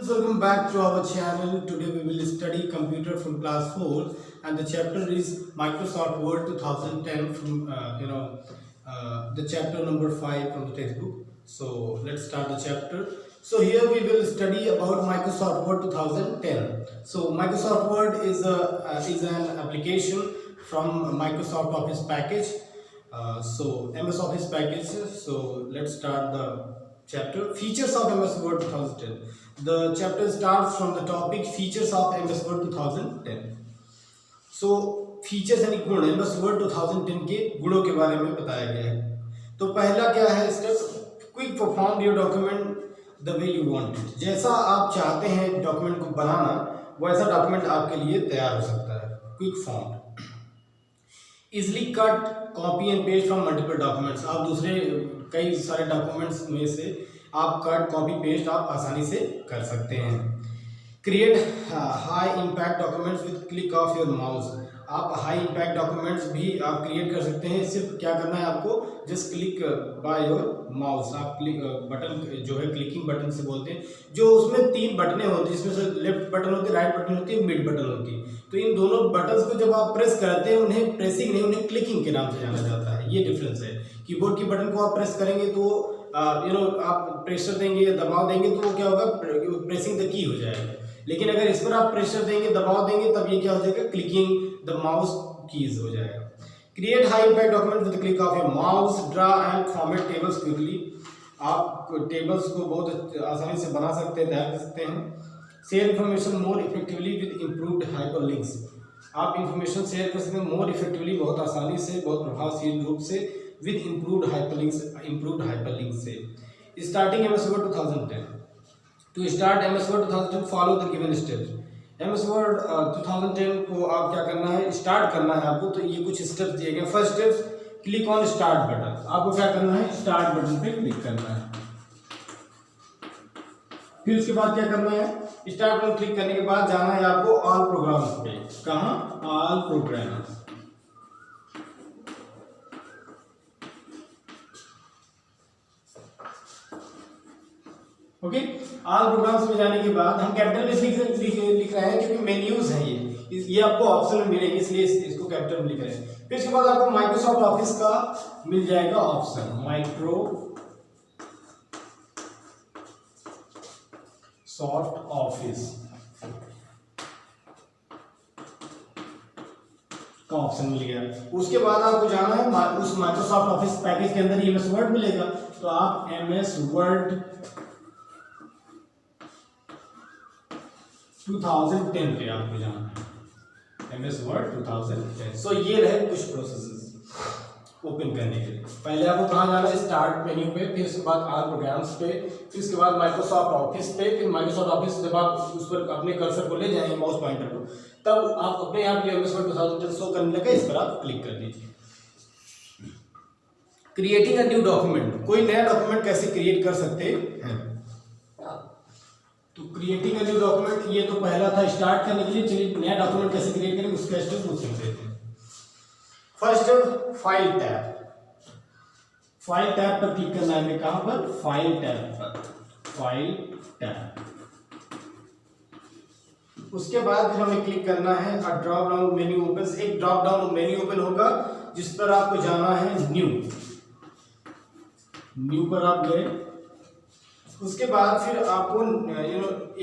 Welcome back to our channel. Today we will study computer from class 4 and the chapter is Microsoft Word 2010 from the chapter number 5 from the textbook. So let's start the chapter. So here we will study about Microsoft Word 2010. So Microsoft Word is an application from Microsoft Office package. So MS Office package. So let's start the chapter features of MS Word 2010. The chapter starts from the topic features of MS Word 2010. So features यानी गुण MS Word 2010 के गुणों के बारे में बताया गया है. तो पहला क्या है step, quick perform your document the way you want it. जैसा आप चाहते हैं डॉक्यूमेंट को बनाना वैसा डॉक्यूमेंट आपके लिए तैयार हो सकता है. Quick font, easily cut copy and paste from multiple documents. आप दूसरे कई सारे डॉक्यूमेंट्स में से आप कट कॉपी पेस्ट आप आसानी से कर सकते हैं. Create high impact documents with click of your mouse. आप हाई इम्पैक्ट डॉक्यूमेंट्स भी आप क्रिएट कर सकते हैं. सिर्फ क्या करना है आपको, just click by your mouse. आप क्लिक बटन जो है क्लिकिंग बटन से बोलते हैं, जो उसमें 3 बटनें होती है, जिसमें से लेफ्ट बटन होती है, राइट बटन होती है, मिड बटन होती है. तो इन दोनों बटन्स को जब आप प्रेस करते हैं उन्हें प्रेसिंग नहीं, उन्हें क्लिकिंग के नाम से जाना जाता है. ये डिफरेंस है. कीबोर्ड की बटन को आप प्रेस करेंगे तो आप प्रेशर देंगे या दबाव देंगे तो वो क्या होगा, प्रेसिंग द की हो जाएगा. लेकिन अगर इस पर आप प्रेशर देंगे दबाव देंगे तब ये क्या हो जाएगा, क्लिकिंग द माउस कीज हो जाएगा. Create high impact document with click of your mouse. Draw and format tables quickly. आप टेबल्स को बहुत आसानी से बना सकते हैं, तैयार कर सकते हैं. Share information more effectively with improved hyperlinks. आप इंफॉर्मेशन शेयर कर सकते हैं मोर इफेक्टिवली, बहुत आसानी से, बहुत प्रभावशील रूप से, विद इम्प्रूव्ड हाइपरलिंक्स से. Starting MS Word 2010. To start MS Word 2010 follow the given steps. MS Word 2010 को आप क्या करना है, स्टार्ट करना है आपको. तो ये कुछ स्टेप्स दिए गए. First steps, click on start button. आपको क्या करना है, स्टार्ट बटन पे क्लिक करना है. फिर उसके बाद क्या करना है, स्टार्ट बटन क्लिक करने के बाद जाना है आपको ऑल प्रोग्राम्स पे. कहाँ, all programmes. Okay, all programmes में जाने के बाद हम कैपिटल में लिख रहे हैं क्योंकि मेन्यूज हैं ये आपको ऑप्शन में मिलेंगे, इसलिए इसको कैपिटल में लिख रहे हैं. फिर उसके बाद आपको माइक्रोसॉफ्ट ऑफिस का मिल जाएगा ऑप्शन, सॉफ्ट ऑफिस का ऑप्शन मिल गया. उसके बाद आपको जाना है उस माइक्रोसॉफ्ट ऑफिस पैकेज के अंदर MS Word मिलेगा. तो आप MS Word 2010 पे आपको जाना है, MS Word 2010. सो ये रहे कुछ प्रोसेसेस ओपन करने के लिए. पहले आपको कहाँ जाना है, स्टार्ट मेन्यू पे, फिर उसके बाद ऑल प्रोग्राम्स पे, फिर उसके बाद माइक्रोसॉफ्ट ऑफिस पे. फिर माइक्रोसॉफ्ट ऑफिस जब आप उस पर अपने कर्सर को ले जाएंगे माउस पॉइंटर को, तब आप अपने यहाँ पे MS Word 2010 शो करने लगे, इस पर आप क्लिक कर दीजिए. Creating a new document. कोई नया डॉक्यूमेंट कैसे क्रिएट कर सकते हैं. तो क्रिएटिंग अ न्यू डॉक्यूमेंट, ये तो पहला था स्टार्ट करने के लिए. चलिए नया डॉक्यूमेंट कैसे क्रिएट करेंगे उसका स्टेप वो सीख लेते हैं. First file tab. File tab पर क्लिक करना है. कहां पर, फाइल टैब पर. File tab. उसके बाद फिर हमें क्लिक करना है ड्रॉप डाउन मेन्यू ओपन. एक ड्रॉप डाउन मेन्यू ओपन होगा जिस पर आपको जाना है न्यू पर आप गए. उसके बाद फिर आपको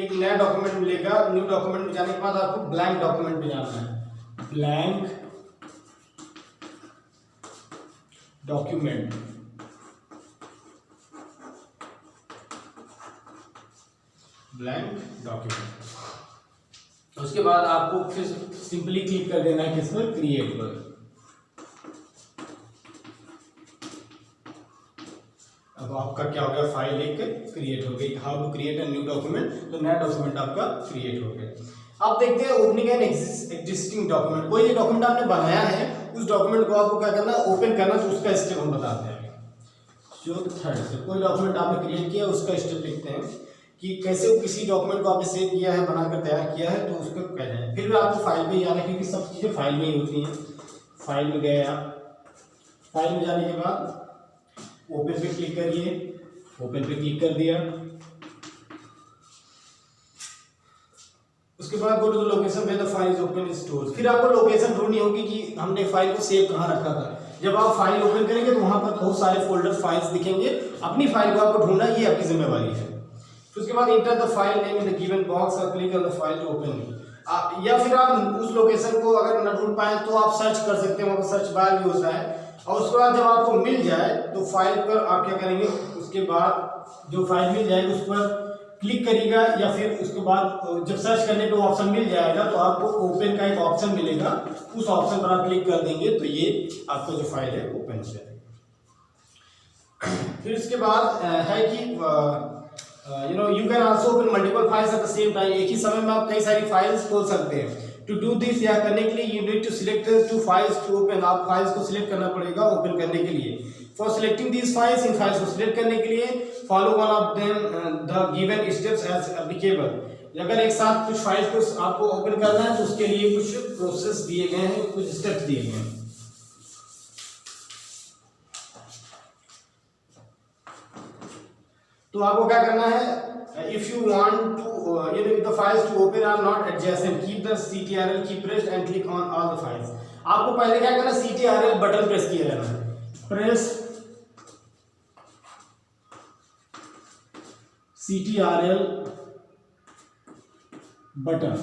एक नया डॉक्यूमेंट मिलेगा. न्यू डॉक्यूमेंट में जाने के बाद आपको ब्लैंक डॉक्यूमेंट में जाना है. Blank document. उसके बाद आपको फिर सिंपली क्लिक कर देना है किस पर, क्रिएट पर. अब आपका क्या हो गया, फाइल एक क्रिएट हो गई. How to create a new document. तो नया डॉक्यूमेंट आपका क्रिएट हो गया. आप देखते हैं ओपनिंग एन एग्जिस्टिंग डॉक्यूमेंट. कोई ये डॉक्यूमेंट आपने बनाया है, उस डॉक्यूमेंट को आपको क्या करना है, ओपन करना. तो उसका स्टेप हम बताते हैं. जो थर्ड स्टेप, कोई डॉक्यूमेंट आपने क्रिएट किया उसका स्टेप लिखते हैं कि कैसे किसी डॉक्यूमेंट को आपने सेव किया है, बनाकर तैयार किया है, तो उसको कहते हैं. फिर आपको फाइल पे जाना है क्योंकि सब चीज़ें फाइल में ही होती हैं. फाइल में गए आप. फाइल में जाने के बाद ओपन पे क्लिक करिए. ओपन पे क्लिक कर दिया. उसके बाद go to the location where the file is open store. फिर आपको लोकेशन ढूंढनी होगी कि हमने फाइल को सेव कहाँ रखा था। जब आप फाइल ओपन करेंगे तो वहां पर बहुत सारे फोल्डर फाइल्स दिखेंगे, अपनी फाइल को आपको ढूंढना, ये आपकी जिम्मेवारी है। फिर उसके बाद enter the file name in the given box और click on the file to open. या फिर आप उस लोकेशन को अगर न ढूंढ पाए तो आप सर्च कर सकते हैं, वहाँ पर सर्च बार भी होता है। और उसके बाद जब आपको मिल जाए तो फाइल पर आप क्या करेंगे, उसके बाद जो फाइल मिल जाएगी उस पर क्लिक करिएगा, या फिर उसके बाद जब सर्च करने पे ऑप्शन मिल जाएगा तो आपको ओपन का एक ऑप्शन मिलेगा, उस ऑप्शन पर आप क्लिक कर देंगे तो ये आपका जो फाइल है ओपन हो जाएगा। फिर इसके बाद है कि you can also open multiple files at the same time. एक ही समय में आप कई सारी फाइल्स खोल सकते हैं। टू डू दिस, यह करने के लिए you need to select to files to open. आप फाइल्स को सिलेक्ट करना पड़ेगा ओपन करने के लिए। फॉर सिलेक्टिंग दीज फाइल्स, इन फाइल्स को सिलेक्ट करने के लिए follow one of them the given steps as applicable. अगर एक साथ कुछ फाइल्स को आपको ओपन करना है तो उसके लिए कुछ प्रोसेस दिए गए हैं, कुछ स्टेप्स दिए गए हैं। तो आपको क्या करना है, if you want to if the files to open are not adjacent, keep the CTRL key pressed and click on all the files। आपको पहले क्या करना है, CTRL बटन प्रेस किया रहना है, press CTRL button,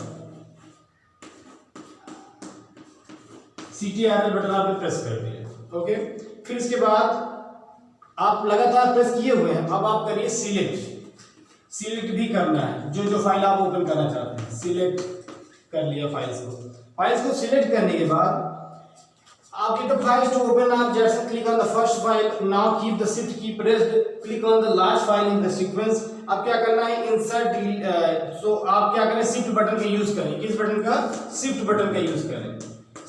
CTRL button आपने press कर दिया। ओके, फिर इसके बाद आप लगातार प्रेस किए हुए हैं, अब आप करिए सिलेक्ट। सिलेक्ट भी करना है जो फाइल आप ओपन करना चाहते हैं, सिलेक्ट कर लिया फाइल्स को। फाइल्स को सिलेक्ट करने के बाद आप द फाइल्स टू ओपन आप just click on the first file. Now keep the shift की pressed, click on the last file in the sequence. अब क्या करना है, इंसर्ट डिलीट। सो आप क्या करें, शिफ्ट बटन का यूज करें। किस बटन का, शिफ्ट बटन का यूज करें।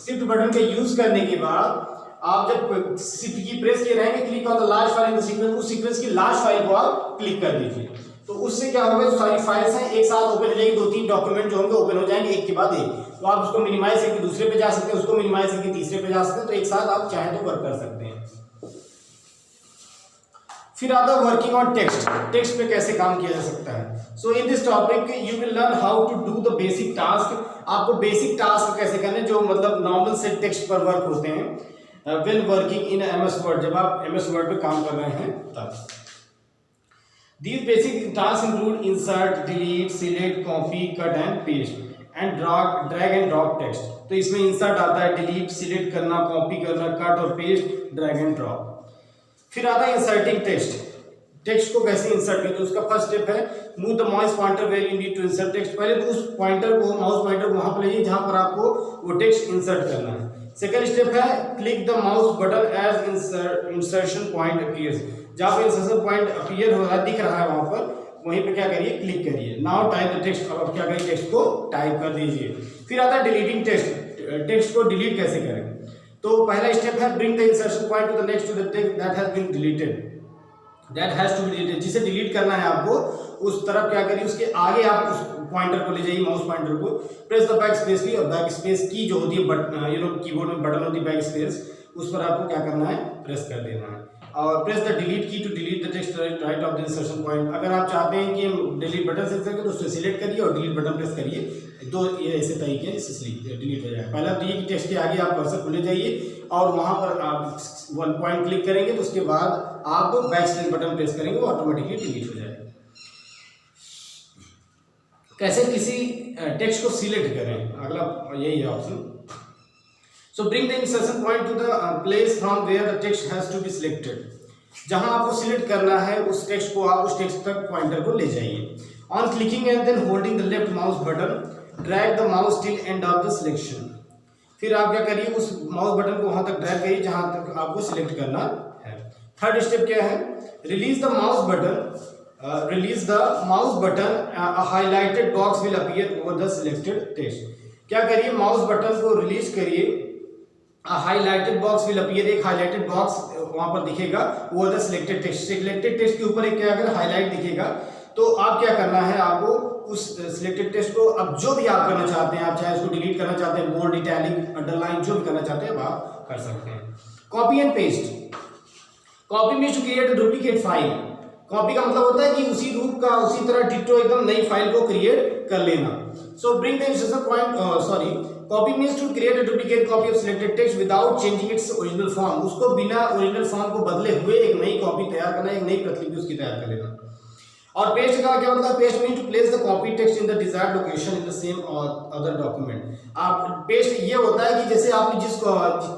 शिफ्ट बटन का यूज करने के बाद आप जब शिफ्ट की प्रेस किए रहेंगे, click on the last file in the sequence, उस सीक्वेंस की लास्ट फाइल को आप क्लिक कर दीजिए। तो उससे क्या होगा, जो सारी फाइल्स हैं एक साथ ओपन हो जाएंगी, 2-3 डॉक्यूमेंट जो होंगे ओपन हो जाएंगे एक के बाद एक। तो आप उसको मिनिमाइज करके दूसरे पे जा सकते हैं, उसको मिनिमाइज करके तीसरे पे जा सकते हैं। तो एक साथ आप चाहें तो वर्क कर सकते हैं। फिर आता है वर्किंग ऑन टेक्स्ट। टेक्स्ट पे कैसे काम किया जा सकता है। So in this topic you will learn how to do the basic task. आपको बेसिक टास्क कैसे करने, जो मतलब नॉर्मल से टेक्स्ट पर वर्क होते हैं when working in MS word, जब आप MS वर्ड पे काम कर रहे हैं तब। These basic tasks include insert, delete, select, copy, cut and paste and drag and drop text। तो इसमें insert आता है, delete, select करना, copy करना, cut और paste, drag and drop। फिर आता है inserting text। टेक्स्ट को कैसे इंसर्ट करते हैं, उसका फर्स्ट स्टेप है move the mouse pointer where you need to insert text. पहले तो उस पॉइंटर को, माउस पॉइंटर को वहां पर लाइए जहां पर आपको वो टेक्स्ट इंसर्ट करना है। सेकंड स्टेप है click the mouse button as insertion point appears. जहां पे इंसर्शन पॉइंट अपीयर हो रहा है, दिख रहा है वहां पर, वहीं पे क्या करिए, क्लिक करिए। Now type the text. अब क्या करिए, टेक्स्ट को टाइप कर दीजिए। फिर आता है डिलीटिंग टेक्स्ट। टेक्स्ट को डिलीट कैसे करें। तो पहला स्टेप है bring the insertion point to the next to the text that has been deleted. That has to be deleted, जिसे डिलीट करना है आपको उस तरफ क्या करिए, उसके आगे आप उस पॉइंटर को ले जाइए, माउस पॉइंटर को। प्रेस द बैक स्पेस की, और बैक स्पेस की जो होती है कीबोर्ड में बटन होती है बैक स्पेस, उस पर आपको क्या करना है, प्रेस कर देना है। और press the delete key to delete the text right of the insertion point. अगर आप चाहते हैं कि हम डिलीट बटन से करें तो उससे सिलेक्ट करिए और डिलीट बटन प्रेस करिए। दो ये ऐसे तरीके से डिलीट हो जाएगा। पहला तो ये कि टेक्स्ट के आगे आप कर्सर को ले जाइए और वहां पर आप 1 पॉइंट क्लिक करेंगे, तो उसके बाद आप बैक स्पेस बटन प्रेस करेंगे, वो ऑटोमेटिकली डिलीट हो जाएगा। कैसे किसी टेक्स्ट को सिलेक्ट करें, अगला यही है option. So bring the insertion point to the place from where the text has to be selected. जहां आपको सिलेक्ट करना है उस टेक्स्ट को आप उस टेक्स्ट तक पॉइंटर को ले जाइए। On clicking and then holding the left mouse button drag the mouse till end of the selection. फिर आप क्या करिए, उस माउस बटन को वहां तक ड्रैग करिए जहां तक आपको सिलेक्ट करना है। थर्ड स्टेप क्या है, release the mouse button. Release the mouse button, a highlighted box will appear over the selected text. क्या करिए, माउस बटन को रिलीज करिए, हाइलाइटेड बॉक्स विल अपीयर, एक हाइलाइटेड बॉक्स वहां पर दिखेगा वो the selected text. Selected text के ऊपर एक क्या अगर हाईलाइट दिखेगा, तो आप क्या करना है, आपको उस सिलेक्टेड टेक्स्ट को अब जो भी आप करना चाहते हैं, आप चाहे उसको डिलीट करना चाहते हैं, बोल्ड, इटैलिक, अंडरलाइन, जो भी करना चाहते हैं आप कर सकते हैं। Copy and paste. Copy means to create a duplicate file. Copy का मतलब होता है कि उसी रूप का उसी तरह डिट्टो एकदम नई फाइल को क्रिएट कर लेना। So bring the instruction point copy means to create a duplicate copy of selected text without changing its original form. उसको बिना ओरिजिनल फॉर्म को बदले हुए एक नई कॉपी तैयार करना, एक नई प्रतिलिपि उसकी तैयार कर लेना। और पेस्ट का क्या मतलब, paste mean to place the copy text in the desired location in the same or other document. आप पेस्ट ये होता है कि जैसे आपने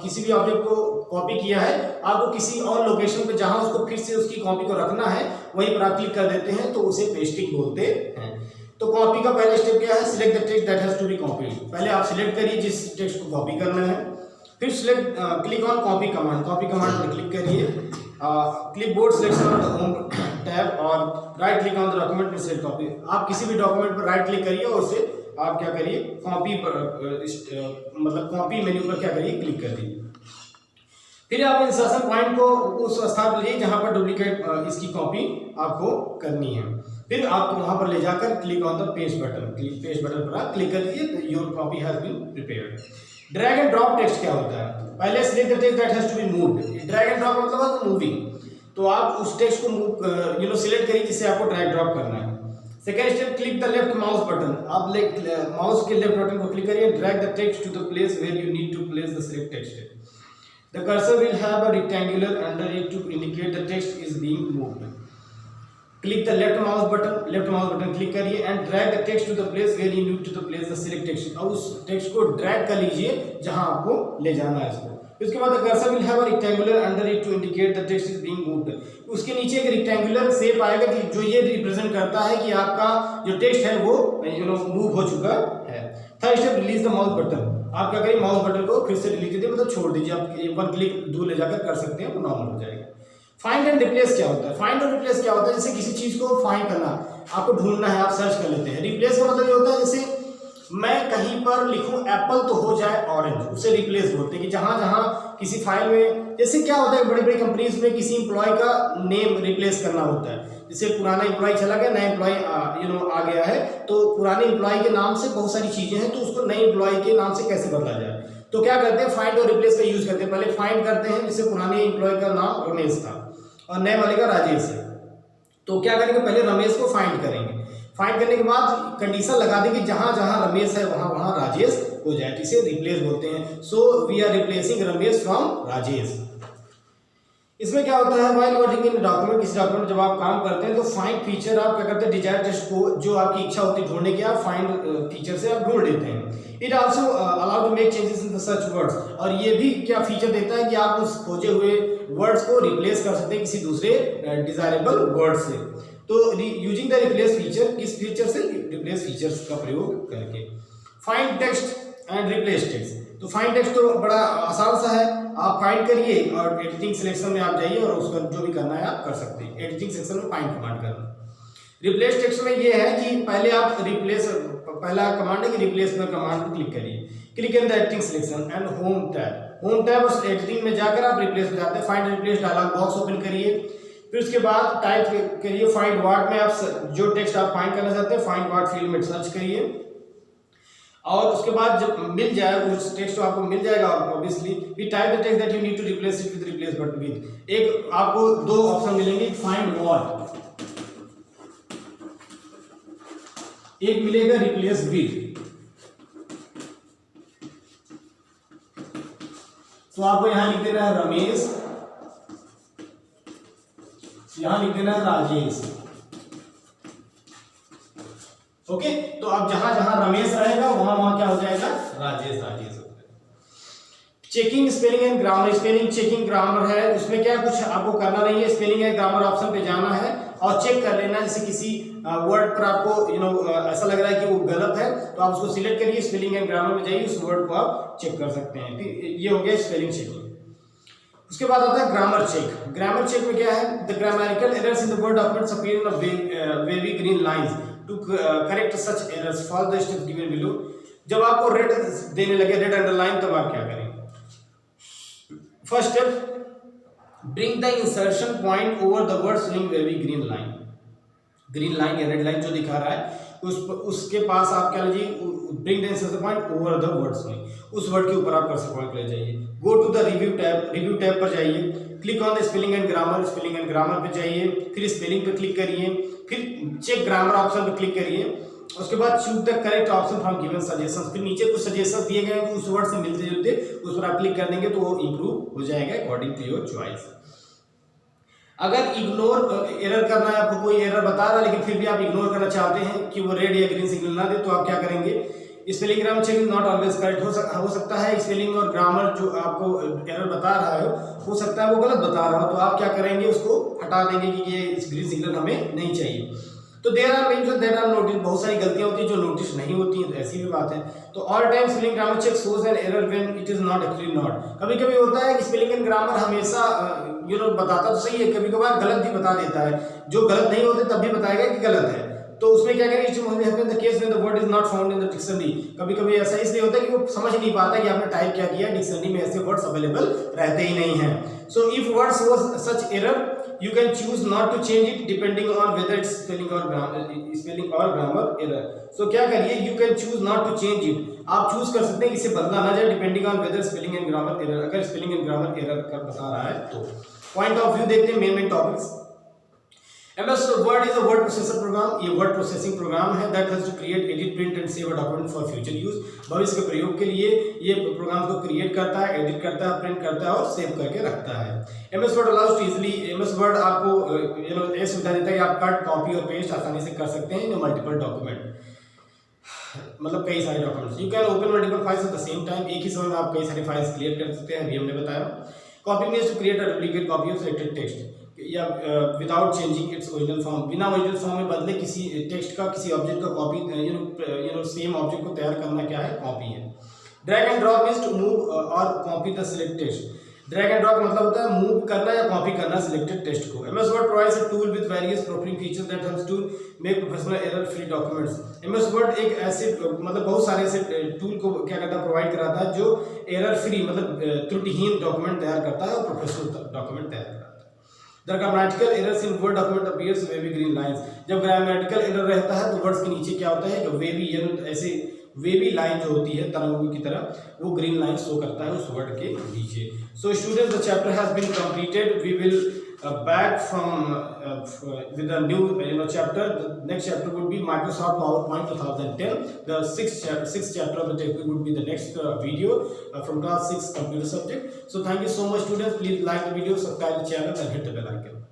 किसी भी ऑब्जेक्ट को कॉपी किया है, आपको किसी और लोकेशन पे जहां उसको फिर से उसकी कॉपी को रखना है वहीं पर आप क्लिक कर देते हैं, तो उसे पेस्टिंग बोलते हैं। तो कॉपी का पहला स्टेप क्या है, select the text that has to be copied. पहले आप सिलेक्ट करिए जिस टेक्स्ट को कॉपी करना है, फिर select click on copy command, copy command पर क्लिक करिए, clipboard selection on the home tab और right click on the document में सेलेक्ट कॉपी। आप किसी भी डॉक्यूमेंट पर राइट क्लिक करिए और उसे आप क्या करिए, कॉपी पर मतलब कॉपी मेन्यू पर क्या करिए, क्लिक कर दीजिए। फिर आप इंसर्शन पॉइंट को उस स्थान पर ले जहां पर डुप्लीकेट इसकी कॉपी आपको करनी है। फिर आप वहां पर ले जाकर click on the paste button, paste button पर आप क्लिक कर दीजिए, your copy has been prepared. Drag and drop text क्या होता है, पहले select the text that has to be moved. Drag and drop मतलब है मूविंग, तो आप उस टेक्स्ट को मूव सिलेक्ट करिए जिसे आपको ड्रैग ड्रॉप करना है। Second step, click the left mouse button. आप माउस के लेफ्ट बटन को क्लिक करिए, drag the text to the place where you need to place the select text. The cursor will have a rectangular under it to indicate the text is being moved. Click the left mouse button click करिए and drag the text to the place where you need to place the select text। अब उस text को drag कर लीजिए जहां आपको ले जाना है इसको। उसके बाद the cursor will have a rectangular under it to indicate the text is being moved। उसके नीचे एक रेक्टेंगुलर शेप आएगा कि जो ये रिप्रेजेंट करता है कि आपका जो टेक्स्ट है वो मूव हो चुका है। Third step, release the mouse button. आप क्या करिए, माउस बटन को फिर से डिलीट कीजिए, मतलब छोड़ दीजिए, आप वन क्लिक दूर ले जाकर कर सकते हैं, वो नॉर्मल हो जाएगा। फाइंड एंड रिप्लेस क्या होता है, फाइंड और रिप्लेस क्या होता है, जैसे किसी चीज को फाइंड करना, आपको ढूंढना है, आप सर्च कर लेते हैं। रिप्लेस का मतलब ये होता है जैसे मैं कहीं पर लिखूं एप्पल तो हो जाए ऑरेंज, उसे रिप्लेस बोलते हैं कि जहां जहां किसी फाइल में, जैसे क्या होता है बड़ी बड़ी कंपनीज में किसी एम्प्लॉय का नेम रिप्लेस करना होता है, जैसे पुराना एम्प्लॉय चला गया, नया एम्प्लॉय आ गया है, तो पुराने एम्प्लॉय के नाम से बहुत सारी चीजें हैं, तो उसको नए एम्प्लॉय के नाम से कैसे बदला जाए, तो क्या करते हैं, फाइंड और रिप्लेस का यूज करते हैं। पहले फाइंड करते हैं, जैसे पुराने एम्प्लॉय का नाम रमेश था और नए वाले का राजेश है, तो क्या करेंगे, पहले रमेश को फाइंड करेंगे, फाइंड करने के बाद कंडीशन लगा देंगे जहां जहां रमेश है वहां वहां राजेश हो जाए, इसे रिप्लेस बोलते हैं। So we are replacing Ramesh from Rajesh. इसमें क्या होता है, व्हाइल वर्किंग इन डॉक्यूमेंट, किसी डॉक्यूमेंट जब आप काम करते हैं तो फाइंड फीचर आप क्या करते हैं, डिजायर टेक्स्ट को जो आपकी इच्छा होती है ढूंढने की, आप फाइंड फीचर से आप ढूंढ लेते हैं। It also allow to make changes in the search words, और ये भी क्या फीचर देता है कि आप उस खोजे हुए वर्ड्स को रिप्लेस कर सकते हैं किसी दूसरे डिजायरेबल वर्ड से। तो यूजिंग द रिप्लेस फीचर, किस फीचर से, रिप्लेस फीचर्स का प्रयोग करके। Find text and replace text, तो फाइंड टेक्स्ट तो बड़ा आसान सा है, आप फाइंड करिए और एडिटिंग सिलेक्शन में आप जाइए और उसका जो भी करना है आप कर सकते हैं। एडिटिंग सेक्शन में फाइंड कमांड करना। रिप्लेस टेक्स्ट में ये है कि पहले आप रिप्लेस, पहला कमांड है कि रिप्लेस में कमांड पर क्लिक करिए, click in the editing selection and home tab और एडिटिंग में जाकर आप रिप्लेस में जाते हैं। Find replace dialog box open करिए, फिर उसके बाद टाइप करिए फाइंड वर्ड में आप जो टेक्स्ट आप फाइंड करना चाहते हैं फाइंड वर्ड फील्ड में सर्च करिए, और उसके बाद जब मिल जाए उस टेक्स्ट आपको मिल जाएगा obviously, we type the text that you need to replace it with replace button with. एक आपको दो ऑप्शन मिलेंगे, फाइंड वर्ड, एक मिलेगा रिप्लेस विद। तो आपको यहां लिख देना है रमेश, यहां लिख देना है राजेश। ओके, तो अब जहां जहां रमेश रहेगा वहां वहां क्या हो जाएगा, Rajesh Rajesh. Checking spelling and grammar, spelling checking grammar है, उसमें क्या कुछ आपको करना नहीं है, स्पेलिंग एंड ग्रामर ऑप्शन पे जाना है और चेक कर लेना है। जैसे किसी वर्ड पर आपको ऐसा लग रहा है कि वो गलत है तो आप उसको सिलेक्ट करिए, स्पेलिंग एंड ग्रामर में जाइए, उस वर्ड को आप चेक कर सकते हैं। ये हो गया स्पेलिंग चेक। उसके बाद आता है ग्रामर चेक। ग्रामर चेक में क्या है, the grammatical errors in the word documents appear in a wavy green lines to correct such errors follow the steps given below. जब आपको रेड देने लगे, रेड अंडरलाइन, तब आप क्या करें, first step, bring the insertion point over the word showing wavy green line. Green line या red line जो दिखा रहा है उसके पास आप क्या लीजिए, bring the insertion point over the word showing, उस वर्ड के ऊपर आप कर्सर पॉइंट ले जाइए। Go to the review tab, review tab पर जाइए, click on the spelling and grammar पे जाइए, फिर स्पेलिंग पे क्लिक करिए, फिर चेक ग्रामर ऑप्शन पे क्लिक करिए, उसके बाद choose the correct option from given suggestions. फिर नीचे कुछ सजेशंस दिए गए हैं उस वर्ड से मिलते जुलते, उस पर आप क्लिक कर देंगे तो वो इंप्रूव हो जाएगा अकॉर्डिंग टू योर चॉइस। अगर इग्नोर एरर करना है, आपको कोई एरर बता रहा है लेकिन फिर भी आप इग्नोर करना चाहते हैं कि वो रेड या ग्रीन सिग्नल ना दे, तो आप क्या करेंगे, spelling grammar check is not always correct हो सकता है स्पेलिंग और ग्रामर जो आपको एरर बता रहा है हो सकता है वो गलत बता रहा हो, तो आप क्या करेंगे, उसको हटा देंगे कि ये ग्रीन सिग्नल हमें नहीं चाहिए। तो there are mention that are notice, बहुत सारी गलतियां होती हैं जो नोटिस नहीं होती हैं, तो ऐसी भी बात है। तो all time spelling grammar check shows an error when it is not actually not. कभी कभी होता है कि स्पेलिंग एंड ग्रामर हमेशा बताता तो सही है, कभी कभार गलत भी बता देता है, जो गलत नहीं होते तब भी बताएगा कि गलत है। तो उसमें क्या करें, the case when the word is not found in the dictionary. कभी कभी ऐसा इसलिए होता है कि वो समझ नहीं पाता कि आपने टाइप क्या किया, डिक्शनरी में ऐसे वर्ड्स अवेलेबल रहते ही नहीं हैं। So if word shows such error you can choose not to change it depending on whether it's spelling or grammar error. So क्या करिए, you can choose not to change it, आप choose कर सकते हैं इसे बदला ना जाए depending on whether spelling and grammar error, अगर spelling and grammar error का बता रहा है तो। पॉइंट ऑफ व्यू देखते हैं main topics. MS Word is a word processor program, ये word processing प्रोग्राम है that has to create, edit, print and save a document for future use। भविष्य के प्रयोग के लिए ये प्रोग्राम को क्रिएट करता है, एडिट करता है, प्रिंट करता है और सेव करके रखता है। MS Word allows to easily, MS Word आपको ये सुविधा देता है कि आप कट, कॉपी और पेस्ट आसानी से कर सकते हैं मल्टीपल डॉक्यूमेंट, मतलब कई सारे documents. You can open multiple files at the same time, एक ही समय में आप कई सारे फाइल्स क्रिएट कर सकते हैं, अभी हमने बताया। Copy means to create a duplicate copy of selected text या without changing its original form, बिना ओरिजिनल फॉर्म में बदले किसी टेक्स्ट का, किसी ऑब्जेक्ट का कॉपी, सेम ऑब्जेक्ट को तैयार करना क्या है, कॉपी है। Drag and drop means to move और copy the selected text. Drag and drop मतलब होता है मूव करना या कॉपी करना सिलेक्टेड टेक्स्ट को। MS Word provides a tool with various proofing features that helps to make professional error free documents। MS Word एक ऐसे मतलब बहुत सारे ऐसे टूल को क्या करता है, प्रोवाइड कराता है जो एरर फ्री मतलब त्रुटिहीन डॉक्यूमेंट तैयार करता है और प्रोफेशनल डॉक्यूमेंट तैयार करता है। The grammatical errors in Word document appears wavy green lines। जब ग्रामेटिकल एरर रहता है तो वर्ड्स के नीचे क्या होता है, जो वेवी ऐसे वेवी लाइन जो होती है तरंगों की तरह, वो ग्रीन लाइन शो करता है उस वर्ड के नीचे। So students, the chapter has been completed. We will back from with a new chapter. The next chapter would be Microsoft PowerPoint 2010. The sixth chapter of the textbook would be the next video from class 6 computer subject. So thank you so much students. Please like the video, subscribe the channel and hit the bell icon.